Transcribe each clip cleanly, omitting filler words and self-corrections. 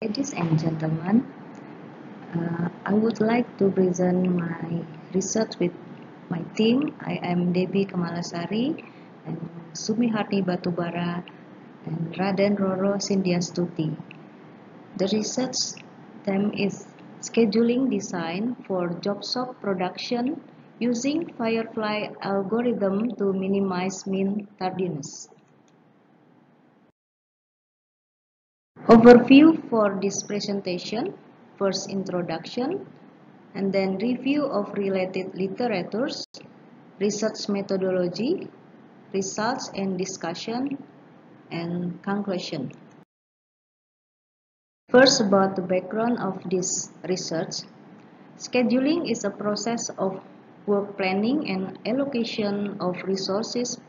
Ladies and gentlemen, I would like to present my research with my team. I am Debbie Kamalasari and Sumiharti Batubara and Raden Roro Sindiastuti. The research theme is scheduling design for job shop production using Firefly algorithm to minimize mean tardiness. Overview for this presentation: first introduction, and then review of related literatures, research methodology, results and discussion, and conclusion. First, about the background of this research. Scheduling is a process of work planning and allocation of resources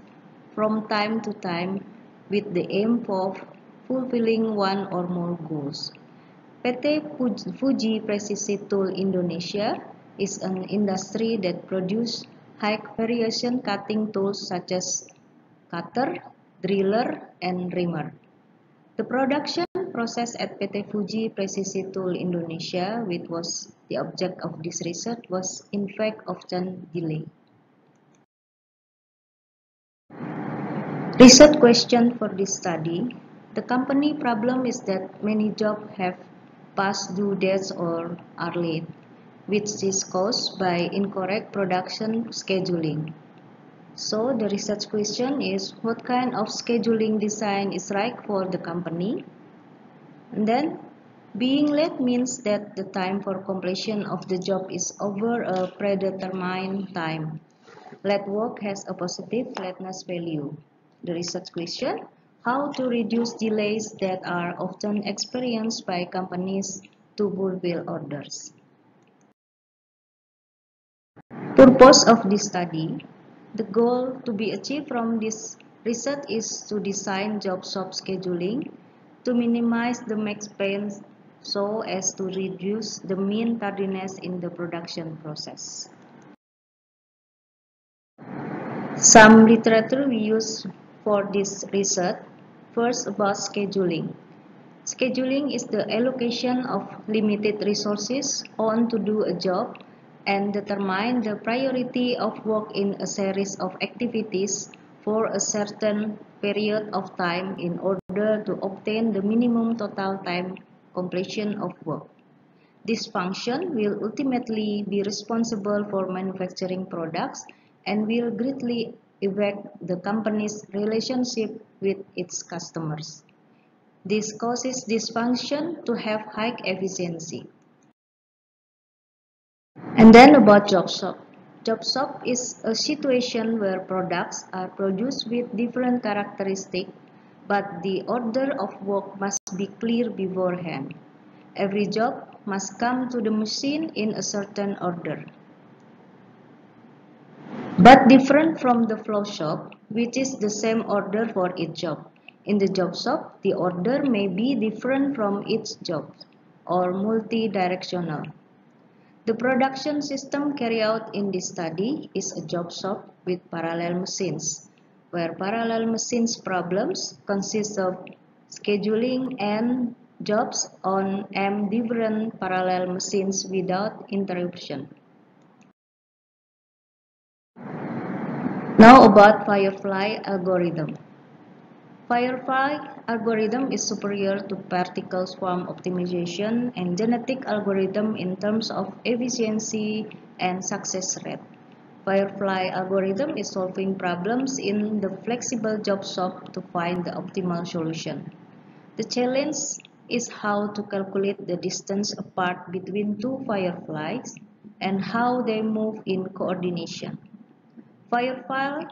from time to time with the aim of fulfilling one or more goals. PT Fuji Precision Tool Indonesia is an industry that produces high variation cutting tools such as cutter, driller, and reamer. The production process at PT Fuji Precision Tool Indonesia, which was the object of this research, was in fact often delayed. Research question for this study: the company problem is that many jobs have past due dates or are late, which is caused by incorrect production scheduling. So the research question is, what kind of scheduling design is right for the company? And then, being late means that the time for completion of the job is over a predetermined time. Late work has a positive lateness value. The research question: how to reduce delays that are often experienced by companies to fulfill orders. Purpose of this study: the goal to be achieved from this research is to design job shop scheduling to minimize the max pain so as to reduce the mean tardiness in the production process. Some literature we use for this research. First, about scheduling. Scheduling is the allocation of limited resources on to do a job and determine the priority of work in a series of activities for a certain period of time in order to obtain the minimum total time completion of work. This function will ultimately be responsible for manufacturing products and will greatly affect the company's relationship with its customers. This causes this function to have high efficiency. And then about job shop. Job shop is a situation where products are produced with different characteristics, but the order of work must be clear beforehand. Every job must come to the machine in a certain order. But different from the flow shop, which is the same order for each job. In the job shop, the order may be different from each job or multi-directional. The production system carried out in this study is a job shop with parallel machines, where parallel machines problems consist of scheduling and jobs on m different parallel machines without interruption. Now about Firefly algorithm. Firefly algorithm is superior to particle swarm optimization and genetic algorithm in terms of efficiency and success rate. Firefly algorithm is solving problems in the flexible job shop to find the optimal solution. The challenge is how to calculate the distance apart between two fireflies and how they move in coordination. Firefly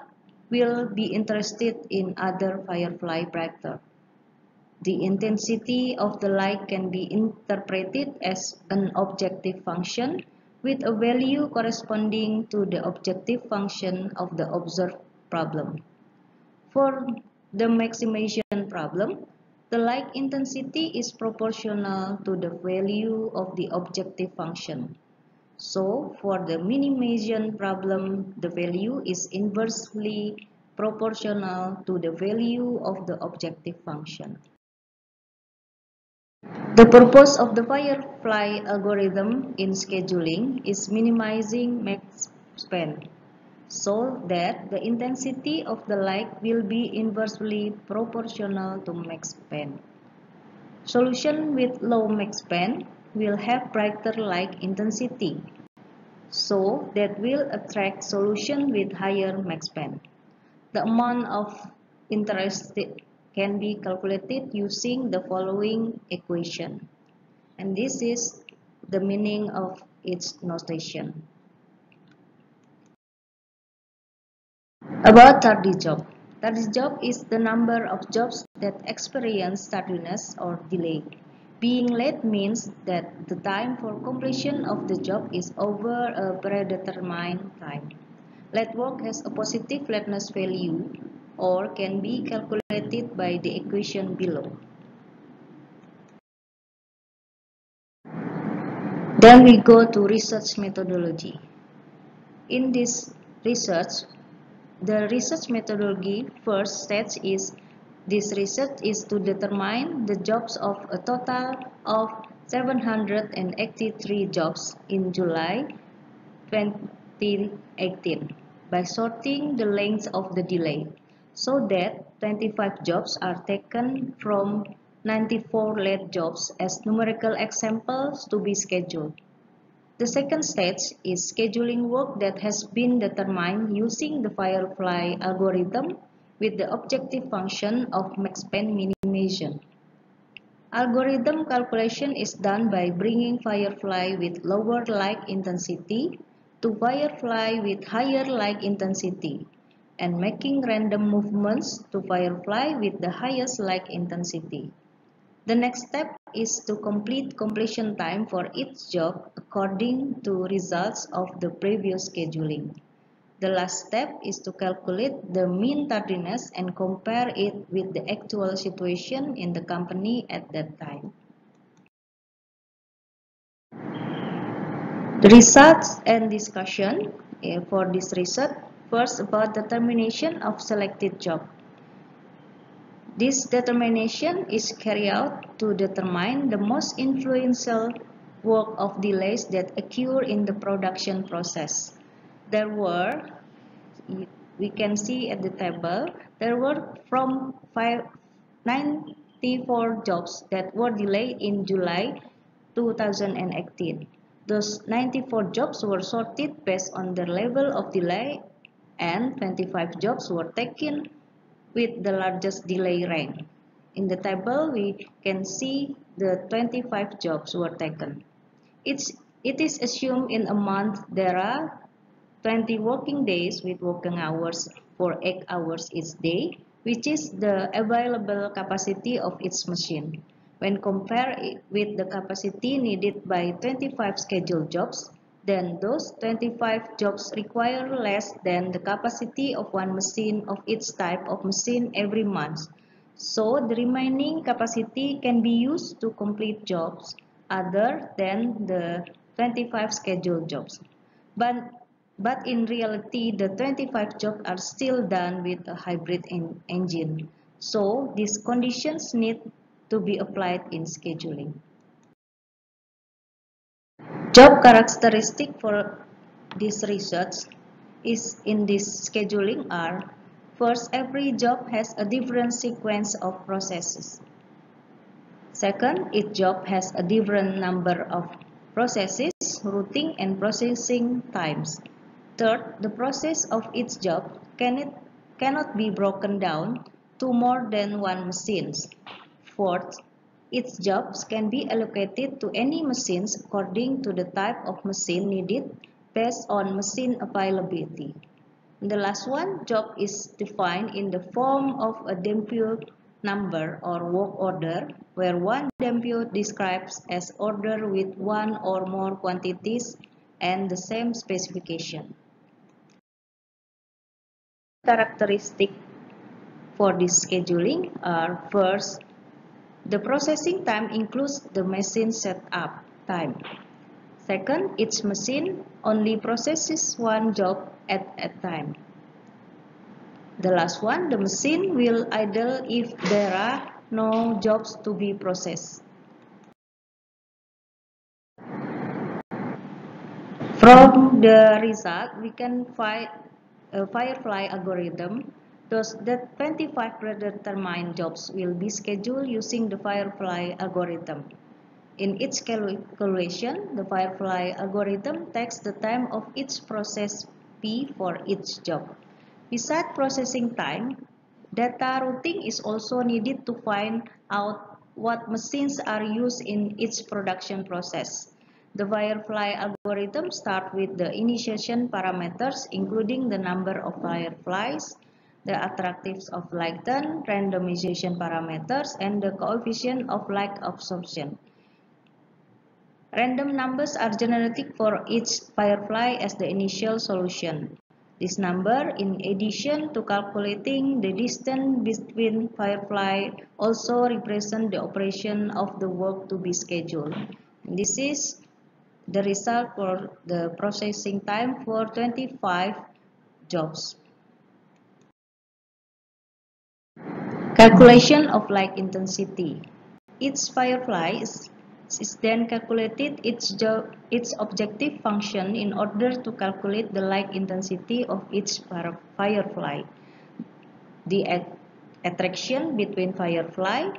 will be interested in other firefly vector. The intensity of the light can be interpreted as an objective function with a value corresponding to the objective function of the observed problem. For the maximization problem, the light intensity is proportional to the value of the objective function. So, for the minimization problem, the value is inversely proportional to the value of the objective function. The purpose of the Firefly algorithm in scheduling is minimizing max span, so that the intensity of the light will be inversely proportional to max span. Solution with low max span will have brighter light intensity, so that will attract solution with higher max span. The amount of interest can be calculated using the following equation, and this is the meaning of its notation. About tardy job. Tardy job is the number of jobs that experience tardiness or delay. Being late means that the time for completion of the job is over a predetermined time. Late work has a positive lateness value or can be calculated by the equation below. Then we go to research methodology. In this research, the research methodology first stage is this research is to determine the jobs of a total of 783 jobs in July 2018 by sorting the length of the delay, so that 25 jobs are taken from 94 late jobs as numerical examples to be scheduled. The second stage is scheduling work that has been determined using the Firefly algorithm with the objective function of max span minimization. Algorithm calculation is done by bringing Firefly with lower light intensity to Firefly with higher light intensity and making random movements to Firefly with the highest light intensity. The next step is to complete completion time for each job according to results of the previous scheduling. The last step is to calculate the mean tardiness and compare it with the actual situation in the company at that time. The results and discussion for this research. First, about determination of selected job. This determination is carried out to determine the most influential work of delays that occur in the production process. There were, we can see at the table, there were from 94 jobs that were delayed in July 2018. Those 94 jobs were sorted based on their level of delay, and 25 jobs were taken with the largest delay rank. In the table, we can see the 25 jobs were taken. It is assumed in a month there are 20 working days with working hours for 8 hours each day, which is the available capacity of each machine. When compared with the capacity needed by 25 scheduled jobs, then those 25 jobs require less than the capacity of one machine of each type of machine every month. So the remaining capacity can be used to complete jobs other than the 25 scheduled jobs. But in reality, the 25 jobs are still done with a hybrid engine. So these conditions need to be applied in scheduling. Job characteristic for this research is in this scheduling are: first, every job has a different sequence of processes. Second, each job has a different number of processes, routing and processing times. Third, the process of each job cannot be broken down to more than one machine. Fourth, each jobs can be allocated to any machines according to the type of machine needed based on machine availability. The last one, job is defined in the form of a Dampio number or work order, where one Dampio describes as order with one or more quantities and the same specification. Characteristics for this scheduling are: first, the processing time includes the machine setup time. Second, each machine only processes one job at a time. The last one, the machine will idle if there are no jobs to be processed. From the result, we can find a Firefly algorithm. Thus, the 25 predetermined jobs will be scheduled using the Firefly algorithm. In each calculation, the Firefly algorithm takes the time of each process P for each job. Besides processing time, data routing is also needed to find out what machines are used in each production process. The Firefly algorithm starts with the initiation parameters, including the number of fireflies, the attractives of lighten, randomization parameters, and the coefficient of light absorption. Random numbers are generated for each firefly as the initial solution. This number, in addition to calculating the distance between firefly, also represents the operation of the work to be scheduled. This is the result for the processing time for 25 jobs. Calculation of light intensity. Each firefly is then calculated its objective function in order to calculate the light intensity of each firefly, the attraction between firefly,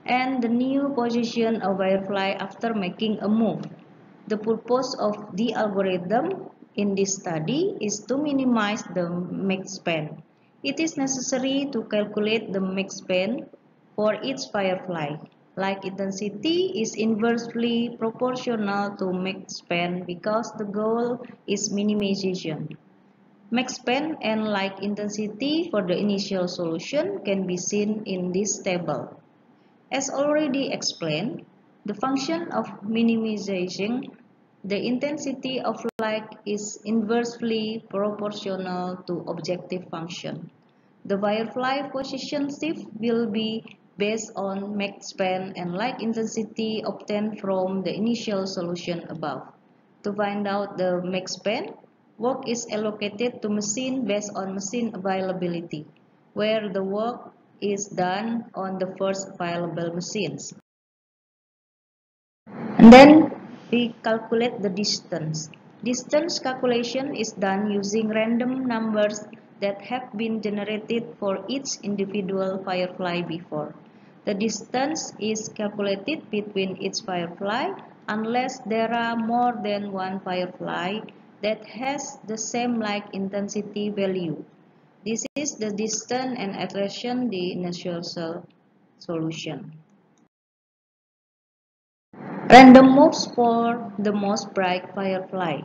and the new position of firefly after making a move. The purpose of the algorithm in this study is to minimize the max span. It is necessary to calculate the max span for each firefly. Light intensity is inversely proportional to max span because the goal is minimization. Max span and light intensity for the initial solution can be seen in this table. As already explained, the function of minimization, the intensity of light is inversely proportional to objective function. The firefly position shift will be based on max span and light intensity obtained from the initial solution above. To find out the max span, work is allocated to machine based on machine availability, where the work is done on the first available machines. And then we calculate the distance. Distance calculation is done using random numbers that have been generated for each individual firefly before. The distance is calculated between each firefly unless there are more than one firefly that has the same light intensity value. This is the distance and attraction the initial solution. Random moves for the most bright firefly.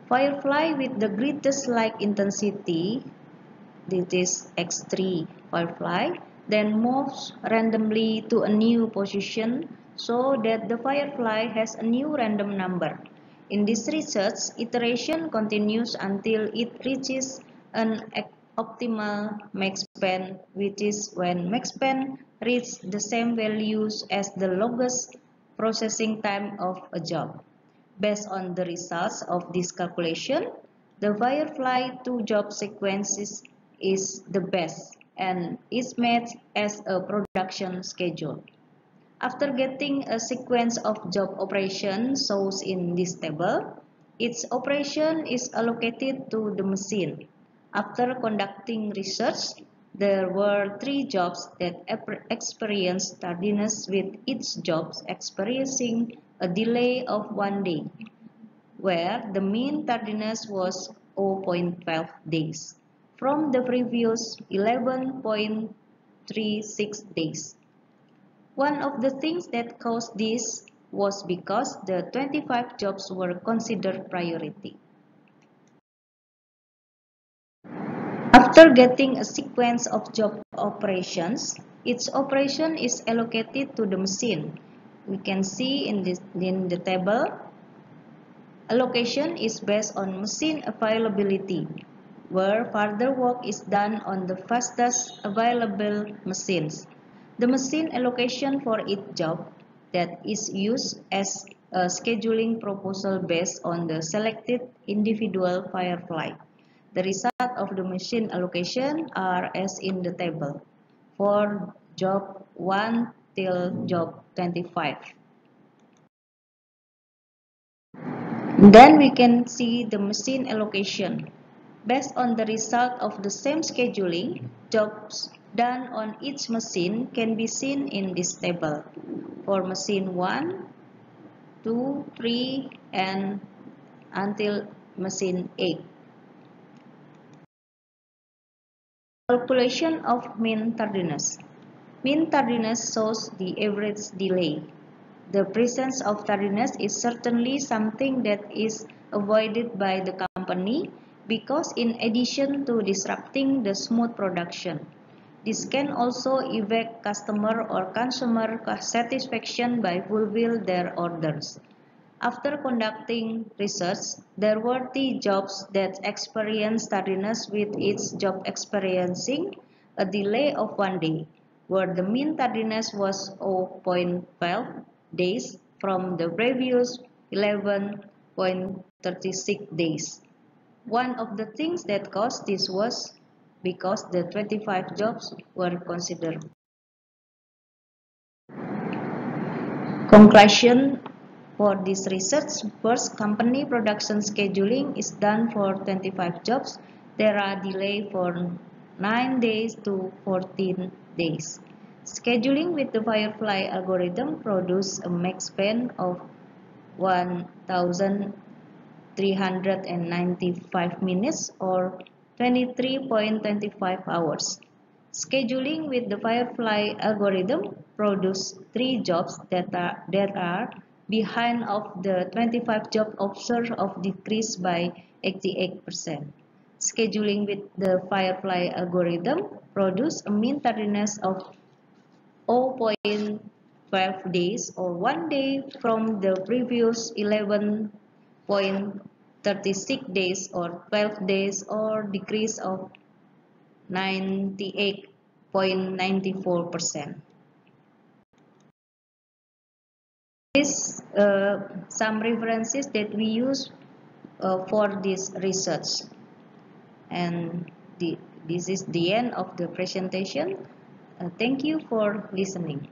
Firefly with the greatest light intensity, this is X3 firefly, then moves randomly to a new position so that the firefly has a new random number. In this research, iteration continues until it reaches an optimal max span, which is when max span reaches the same values as the longest processing time of a job. Based on the results of this calculation, the Firefly 2 job sequence is the best and is made as a production schedule. After getting a sequence of job operations shown in this table, each operation is allocated to the machine. After conducting research, there were 3 jobs that experienced tardiness, with each job experiencing a delay of 1 day, where the mean tardiness was 0.12 days from the previous 11.36 days. One of the things that caused this was because the 25 jobs were considered priority. After getting a sequence of job operations, each operation is allocated to the machine. We can see in the table, allocation is based on machine availability, where further work is done on the fastest available machines. The machine allocation for each job that is used as a scheduling proposal based on the selected individual firefly. The result of the machine allocation are as in the table for job 1 till job 25. Then we can see the machine allocation. Based on the result of the same scheduling, jobs done on each machine can be seen in this table. For machine 1, 2, 3, and until machine 8. Calculation of mean tardiness. Mean tardiness shows the average delay. The presence of tardiness is certainly something that is avoided by the company because in addition to disrupting the smooth production, this can also affect customer or consumer satisfaction by fulfill their orders. After conducting research, there were 3 jobs that experienced tardiness with each job experiencing a delay of 1 day, where the mean tardiness was 0.12 days from the previous 11.36 days. One of the things that caused this was because the 25 jobs were considered. Conclusion for this research: first, company production scheduling is done for 25 jobs. There are delays for 9 days to 14 days. Scheduling with the Firefly algorithm produces a max span of 1,395 minutes or 23.25 hours. Scheduling with the Firefly algorithm produces 3 jobs that are behind of the 25 job observed of decrease by 88%. Scheduling with the Firefly algorithm produces a mean tardiness of 0.12 days or 1 day from the previous 11.36 days or 12 days or decrease of 98.94%. This some references that we use for this research, and this is the end of the presentation. Thank you for listening.